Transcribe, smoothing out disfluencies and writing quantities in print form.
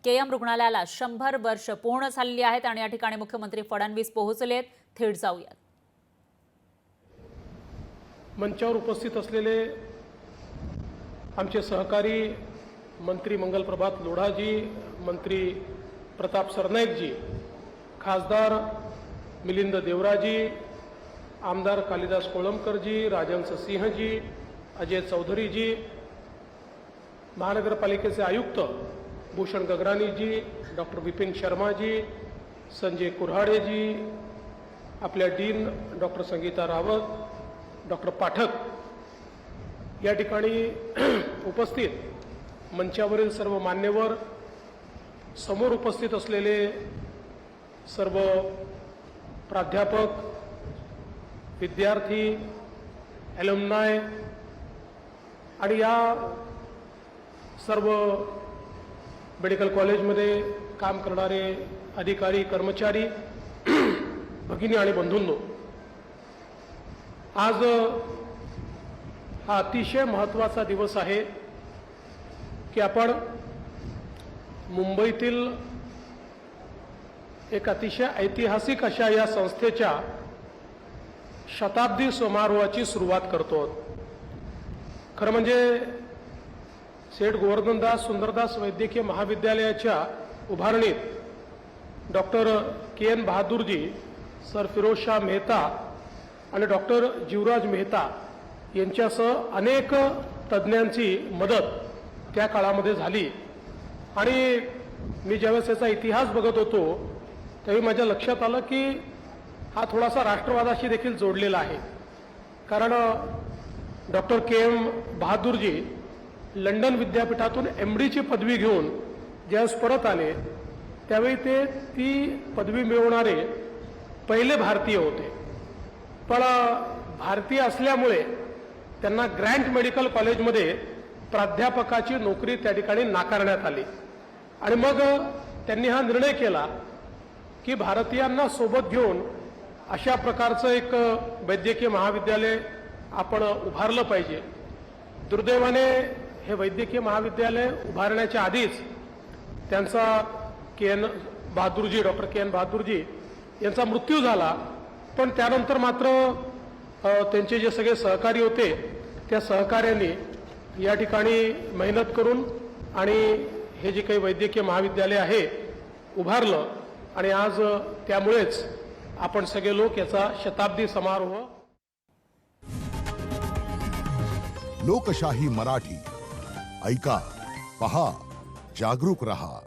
KM रुग्णालयाला 100 वर्ष पूर्ण झालेली आहेत आणि या ठिकाणी मुख्यमंत्री फडणवीस पोहोचलेत। थेट जाऊयात। मंचावर उपस्थित असलेले आमचे सहकारी मंत्री मंगल प्रभात लोढाजी, मंत्री प्रताप सरनाईकजी, खासदार मिलिंद देवराजी, आमदार कालिदास कोळंबकरजी, राजहंस सिंहजी, अजय चौधरीजी, महानगरपालिकेचे आयुक्त भूषण गगरानीजी, डॉक्टर विपिन शर्माजी, संजय कुऱ्हाडेजी, आपल्या dean doctor Sangeeta Rawat, doctor Pathak, या ठिकाणी उपस्थित मंचावरील सर्व मान्यवर, समोर उपस्थित असलेले सर्व प्राध्यापक, विद्यार्थी, ॲल्युमनाय आणि या सर्व मेडिकल कॉलेजमध्ये काम करणारे अधिकारी, कर्मचारी, भगिनी आणि बंधूंनो, आज हा अतिशय महत्त्वाचा दिवस आहे की आपण मुंबईतील एक अतिशय ऐतिहासिक अशा या संस्थेच्या शताब्दी समारोहाची सुरुवात करतो। खरं म्हणजे सेठ गोवर्धनदास सुंदरदास वैद्यकीय महाविद्यालयाच्या उभारणीत doctor K N. Bahadurji, sir Firozshah Mehta आणि डॉक्टर जीवराज मेहता यांच्यासह अनेक तज्ज्ञांची मदत त्या काळामध्ये झाली। आणि मी ज्यावेळेस याचा इतिहास बघत होतो त्यावेळी माझ्या लक्षात आलं की हा थोडासा राष्ट्रवादाशी देखील जोडलेला आहे। कारण डॉक्टर के.एम. बहादूरजी लंडन विद्यापीठातून MD ची पदवी घेऊन ज्यावेळेस परत आले त्यावेळी ते ती पदवी मिळवणारे पहिले भारतीय होते। पण भारतीय असल्यामुळे त्यांना ग्रँट मेडिकल कॉलेजमध्ये प्राध्यापकाची नोकरी त्या ठिकाणी नाकारण्यात आली आणि मग त्यांनी हा निर्णय केला की भारतीयांना सोबत घेऊन अशा प्रकारचं एक वैद्यकीय महाविद्यालय आपण उभारलं पाहिजे। दुर्दैवाने हे वैद्यकीय महाविद्यालय उभारण्याच्या आधीच त्यांचा डॉक्टर के.एन. बहादूरजी यांचा मृत्यू झाला। पण त्यानंतर मात्र त्यांचे जे सगळे सहकारी होते त्या सहकार्यांनी या ठिकाणी मेहनत करून आणि हे जे काही वैद्यकीय महाविद्यालय आहे उभारलं आणि आज त्यामुळेच आपण सगळे लोक याचा शताब्दी समारोह। लोकशाही मराठी ऐका, पहा, जागरूक रहा।